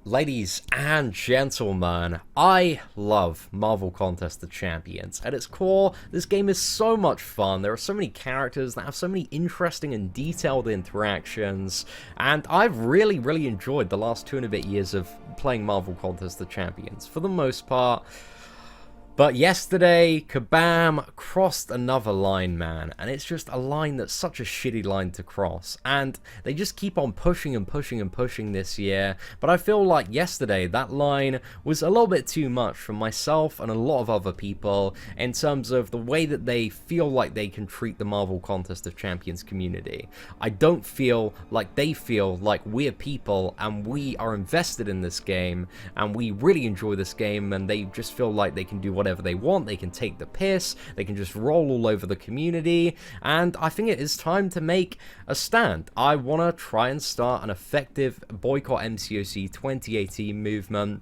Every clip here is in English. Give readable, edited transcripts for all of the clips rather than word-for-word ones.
Ladies and gentlemen, I love Marvel Contest of Champions. At its core, this game is so much fun. There are so many characters that have so many interesting and detailed interactions, and I've really enjoyed the last 2.5 years of playing Marvel Contest of Champions, for the most part. But yesterday, Kabam crossed another line, man, and it's just a line that's such a shitty line to cross, and they just keep on pushing and pushing and pushing this year, but I feel like yesterday that line was a little bit too much for myself and a lot of other people in terms of the way that they feel like they can treat the Marvel Contest of Champions community. I don't feel like they feel like we're people and we are invested in this game and we really enjoy this game, and they just feel like they can do whatever they want, they can take the piss, they can just roll all over the community, and I think it is time to make a stand. I want to try and start an effective Boycott MCOC 2018 movement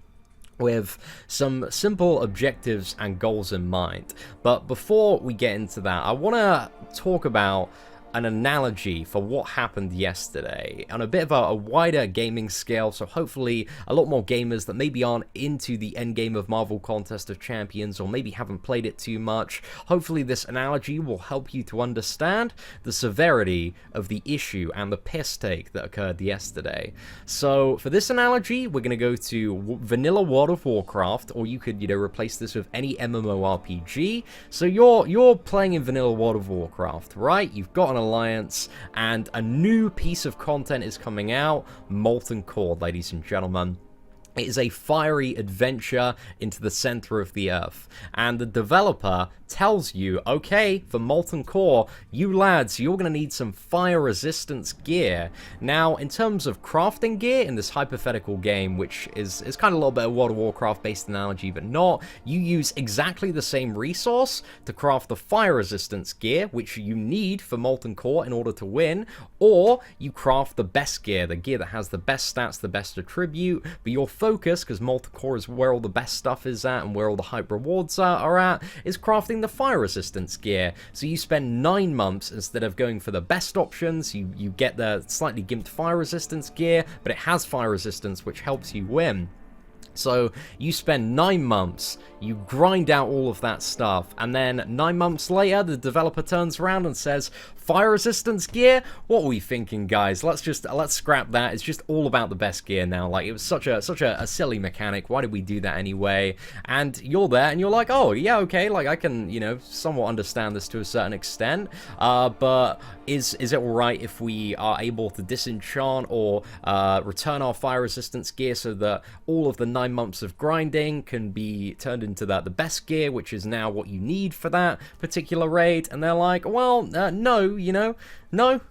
with some simple objectives and goals in mind. But before we get into that, I want to talk about an analogy for what happened yesterday on a bit of a wider gaming scale, so hopefully a lot more gamers that maybe aren't into the endgame of Marvel Contest of Champions or maybe haven't played it too much, hopefully this analogy will help you to understand the severity of the issue and the piss take that occurred yesterday. So for this analogy, we're going to go to vanilla World of Warcraft, or you could, replace this with any MMORPG. So you're playing in vanilla World of Warcraft, right? You've got an alliance, and a new piece of content is coming out, Molten Core, ladies and gentlemen. It is a fiery adventure into the center of the earth, and the developer tells you, okay, for Molten Core, you lads, you're going to need some fire resistance gear. Now, in terms of crafting gear in this hypothetical game, which is kind of a little bit of World of Warcraft based analogy, but not, you use exactly the same resource to craft the fire resistance gear, which you need for Molten Core in order to win, or you craft the best gear, the gear that has the best stats, the best attribute, but your focus, because Molten Core is where all the best stuff is at and where all the hype rewards are at, is crafting the fire resistance gear. So you spend 9 months, instead of going for the best options, you get the slightly gimped fire resistance gear, but it has fire resistance, which helps you win. So you spend 9 months, you grind out all of that stuff, and then 9 months later, the developer turns around and says, fire resistance gear? What are we thinking, guys? Let's scrap that. It's just all about the best gear now. Like, it was such a silly mechanic. Why did we do that anyway? And you're there and you're like, oh yeah, okay, like I can, somewhat understand this to a certain extent. But is it alright if we are able to disenchant or return our fire resistance gear so that all of the 9 months of grinding can be turned into the best gear, which is now what you need for that particular raid? And they're like, well, no, no,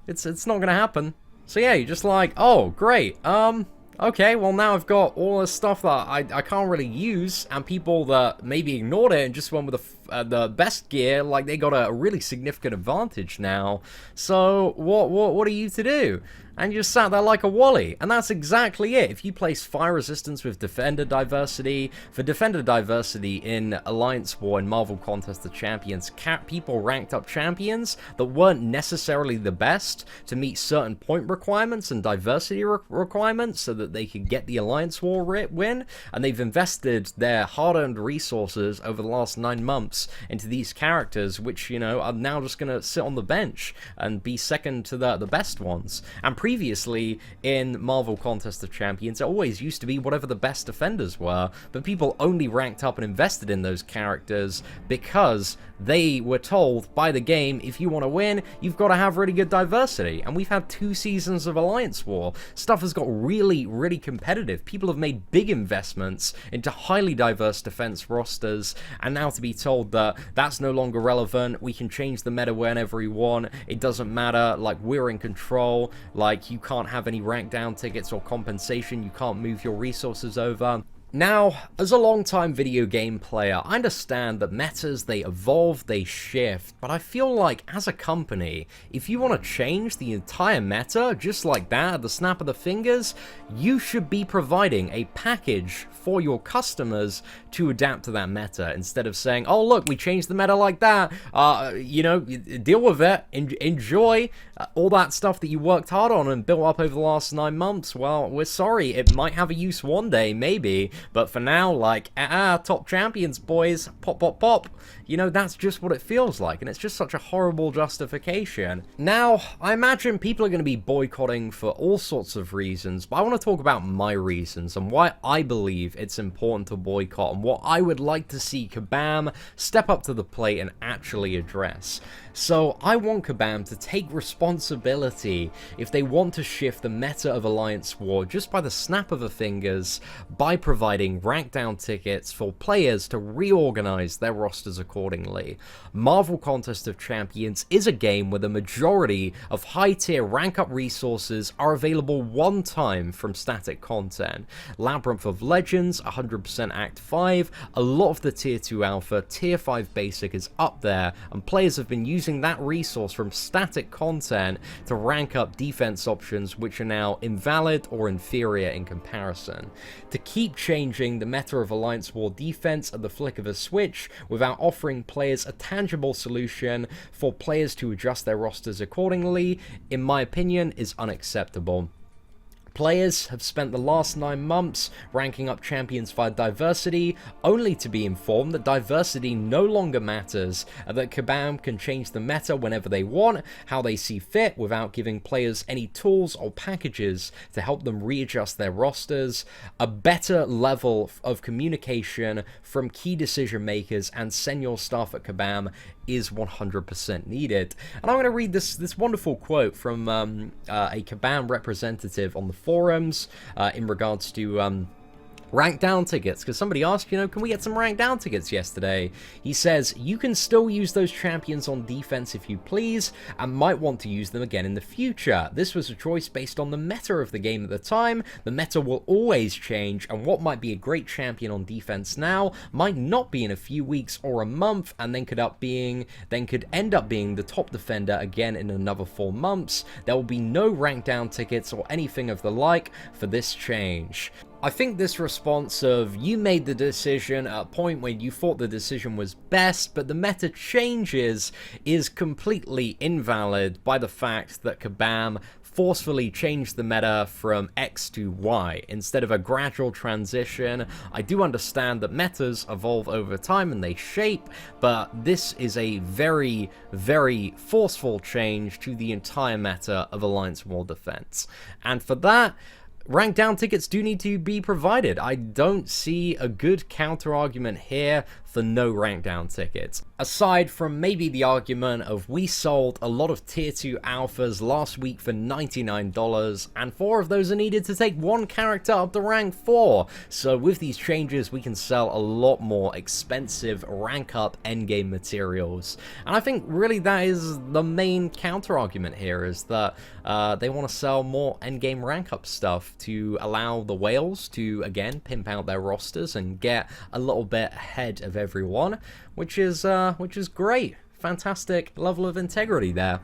it's not gonna happen. So yeah, you're just like, oh, great, okay, well now I've got all this stuff that I can't really use, and people that maybe ignored it and just went with the best gear, like they got a really significant advantage now. So what are you to do? And you just sat there like a wally, and that's exactly it. If you place fire resistance with defender diversity, for defender diversity in Alliance War and Marvel Contest of Champions, people ranked up champions that weren't necessarily the best to meet certain point requirements and diversity requirements so that they could get the Alliance War win, and they've invested their hard-earned resources over the last 9 months into these characters, which, are now just going to sit on the bench and be second to the best ones. And previously in Marvel Contest of Champions, it always used to be whatever the best defenders were, but people only ranked up and invested in those characters because they were told by the game, if you want to win, you've got to have really good diversity. And we've had 2 seasons of Alliance War. Stuff has got really competitive. People have made big investments into highly diverse defense rosters, and now to be told that that's no longer relevant, we can change the meta whenever we want, it doesn't matter, like we're in control, like you can't have any rank down tickets or compensation, you can't move your resources over. Now, as a long-time video game player, I understand that metas, they evolve, they shift, but I feel like as a company, if you want to change the entire meta just like that at the snap of the fingers, you should be providing a package for your customers to adapt to that meta instead of saying, oh look, we changed the meta like that, you know, deal with it, enjoy all that stuff that you worked hard on and built up over the last 9 months. Well, we're sorry, it might have a use one day, maybe, but for now, like, top champions, boys, pop, pop, pop. You know, that's just what it feels like, and it's just such a horrible justification. Now, I imagine people are going to be boycotting for all sorts of reasons, but I want to talk about my reasons and why I believe it's important to boycott and what I would like to see Kabam step up to the plate and actually address. So, I want Kabam to take responsibility if they want to shift the meta of Alliance War just by the snap of the fingers by providing rank down tickets for players to reorganize their rosters accordingly. Marvel Contest of Champions is a game where the majority of high-tier rank-up resources are available one time from static content. Labyrinth of Legends, 100% Act 5, a lot of the Tier 2 Alpha, Tier 5 Basic is up there, and players have been using that resource from static content to rank up defense options which are now invalid or inferior in comparison. To keep changing the meta of Alliance War defense at the flick of a switch without offering players a tangible solution for players to adjust their rosters accordingly, in my opinion, is unacceptable. Players have spent the last 9 months ranking up champions via diversity, only to be informed that diversity no longer matters, and that Kabam can change the meta whenever they want, how they see fit, without giving players any tools or packages to help them readjust their rosters. A better level of communication from key decision makers and senior staff at Kabam is 100% needed. And I'm going to read this wonderful quote from a Kabam representative on the forums in regards to rank down tickets, because somebody asked, you know, can we get some rank down tickets yesterday? He says, you can still use those champions on defense if you please, and might want to use them again in the future. This was a choice based on the meta of the game at the time. The meta will always change, and what might be a great champion on defense now might not be in a few weeks or a month, and then could end up being the top defender again in another 4 months. There will be no rank down tickets or anything of the like for this change. I think this response of, you made the decision at a point when you thought the decision was best, but the meta changes, is completely invalid by the fact that Kabam forcefully changed the meta from X to Y instead of a gradual transition. I do understand that metas evolve over time and they shape, but this is a very, very forceful change to the entire meta of Alliance War Defense. And for that, rank down tickets do need to be provided. I don't see a good counter argument here for no rank down tickets. Aside from maybe the argument of, we sold a lot of tier 2 alphas last week for $99, and 4 of those are needed to take 1 character up to rank 4. So with these changes, we can sell a lot more expensive rank up endgame materials. And I think really that is the main counter argument here, is that they want to sell more endgame rank up stuff to allow the whales to, again, pimp out their rosters and get a little bit ahead of everyone, which is great. Fantastic level of integrity there.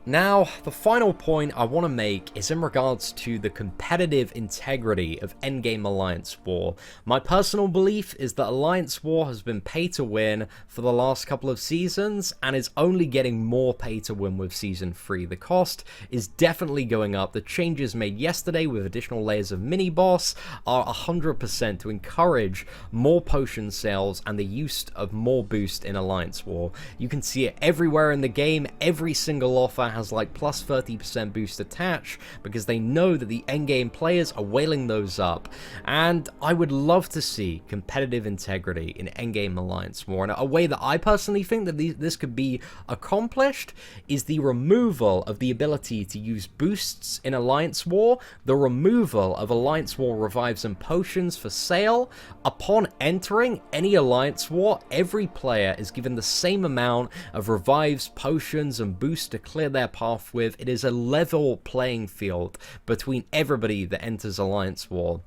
Now, the final point I want to make is in regards to the competitive integrity of endgame Alliance War. My personal belief is that Alliance War has been pay to win for the last couple of seasons and is only getting more pay to win with Season 3. The cost is definitely going up. The changes made yesterday with additional layers of mini-boss are 100% to encourage more potion sales and the use of more boost in Alliance War. You can see it everywhere in the game. Every single offer has like plus 30% boost attached, because they know that the endgame players are whaling those up. And I would love to see competitive integrity in endgame Alliance War. And a way that I personally think that this could be accomplished is the removal of the ability to use boosts in Alliance War, the removal of Alliance War revives and potions for sale. Upon entering any Alliance War, every player is given the same amount of revives, potions, and boosts to clear their path with. It is a level playing field between everybody that enters Alliance War.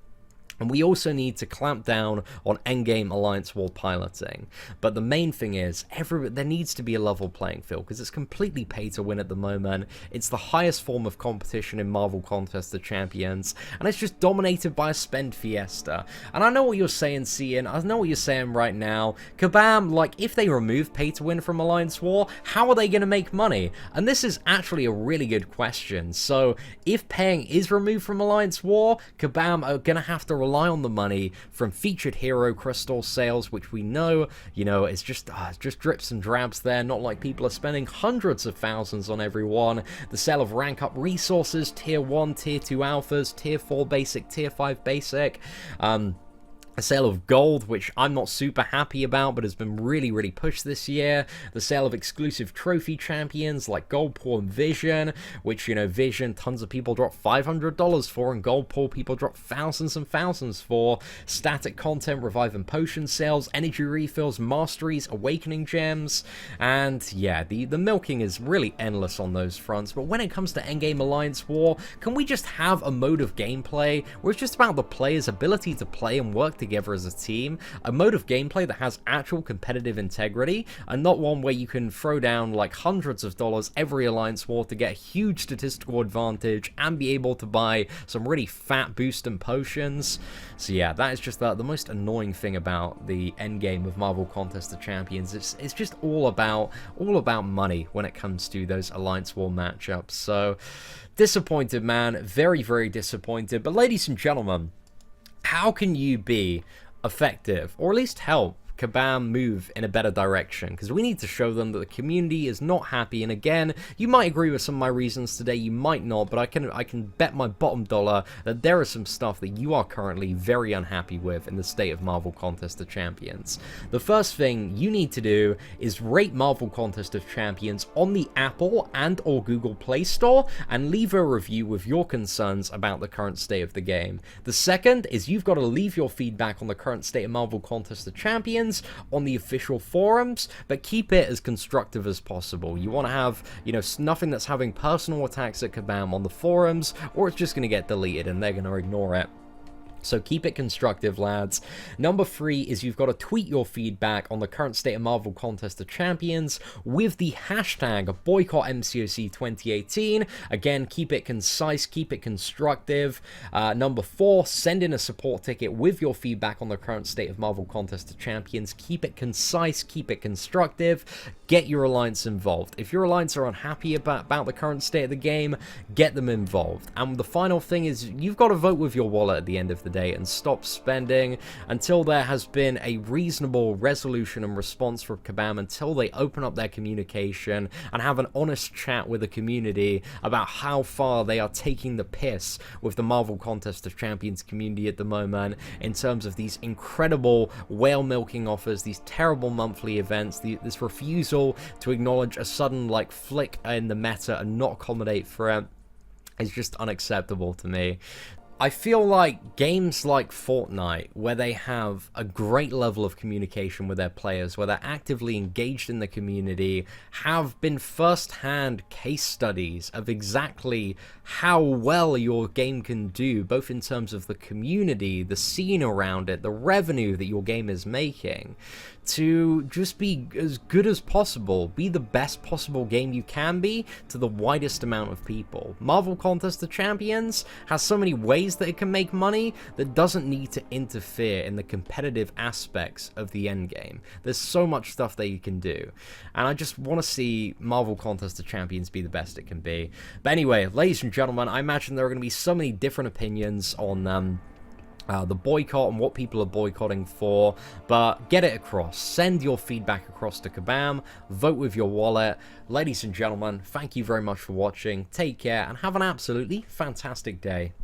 And we also need to clamp down on endgame alliance war piloting. But the main thing is, there needs to be a level playing field, because it's completely pay to win at the moment. It's the highest form of competition in Marvel Contest of Champions, and it's just dominated by a spend fiesta. And I know what you're saying, Seatin, I know what you're saying right now. Kabam, like, if they remove pay to win from Alliance War, how are they going to make money? And this is actually a really good question. So, if paying is removed from Alliance War, Kabam are going to have to rely on the money from featured hero crystal sales, which we know, you know, it's just drips and drabs there, not like people are spending hundreds of thousands on every one. The sale of rank up resources, tier 1, tier 2 alphas, tier 4 basic, tier 5 basic, a sale of gold, which I'm not super happy about, but has been really, really pushed this year. The sale of exclusive trophy champions like Gold Pool and Vision, which, you know, Vision, tons of people drop $500 for, and Gold Pool people drop thousands and thousands for. Static content, Revive and Potion sales, energy refills, masteries, awakening gems, and yeah, the milking is really endless on those fronts. But when it comes to Endgame Alliance War, can we just have a mode of gameplay where it's just about the player's ability to play and work together as a team, a mode of gameplay that has actual competitive integrity, and not one where you can throw down like hundreds of dollars every Alliance War to get a huge statistical advantage and be able to buy some really fat boost and potions. So yeah, that is just the most annoying thing about the endgame of Marvel Contest of Champions. It's just all about money when it comes to those Alliance War matchups. So disappointed, man, very, very disappointed. But ladies and gentlemen, how can you be effective, or at least help Kabam move in a better direction? Because we need to show them that the community is not happy. And again, you might agree with some of my reasons today, you might not, but I can bet my bottom dollar that there is some stuff that you are currently very unhappy with in the state of Marvel Contest of Champions. The first thing you need to do is rate Marvel Contest of Champions on the Apple and or Google Play Store and leave a review with your concerns about the current state of the game. The second is you've got to leave your feedback on the current state of Marvel Contest of Champions on the official forums, but keep it as constructive as possible. You want to have, you know, nothing that's having personal attacks at Kabam on the forums, or it's just going to get deleted and they're going to ignore it. So keep it constructive, lads. Number 3 is you've got to tweet your feedback on the current state of Marvel Contest of Champions with the hashtag Boycott MCOC 2018. Again, keep it concise, keep it constructive. Number 4, send in a support ticket with your feedback on the current state of Marvel Contest of Champions. Keep it concise, keep it constructive. Get your alliance involved. If your alliance are unhappy about the current state of the game, get them involved. And the final thing is you've got to vote with your wallet at the end of the day and stop spending until there has been a reasonable resolution and response from Kabam, until they open up their communication and have an honest chat with the community about how far they are taking the piss with the Marvel Contest of Champions community at the moment in terms of these incredible whale milking offers, these terrible monthly events, this refusal to acknowledge a sudden like flick in the meta and not accommodate for it is just unacceptable to me. I feel like games like Fortnite, where they have a great level of communication with their players, where they're actively engaged in the community, have been first-hand case studies of exactly how well your game can do, both in terms of the community, the scene around it, the revenue that your game is making, to just be as good as possible, be the best possible game you can be to the widest amount of people. Marvel Contest of Champions has so many ways that it can make money that doesn't need to interfere in the competitive aspects of the endgame. There's so much stuff that you can do, and I just want to see Marvel Contest of Champions be the best it can be. But anyway, ladies and gentlemen, I imagine there are going to be so many different opinions on the boycott and what people are boycotting for, but get it across. Send your feedback across to Kabam, vote with your wallet. Ladies and gentlemen, thank you very much for watching, take care, and have an absolutely fantastic day.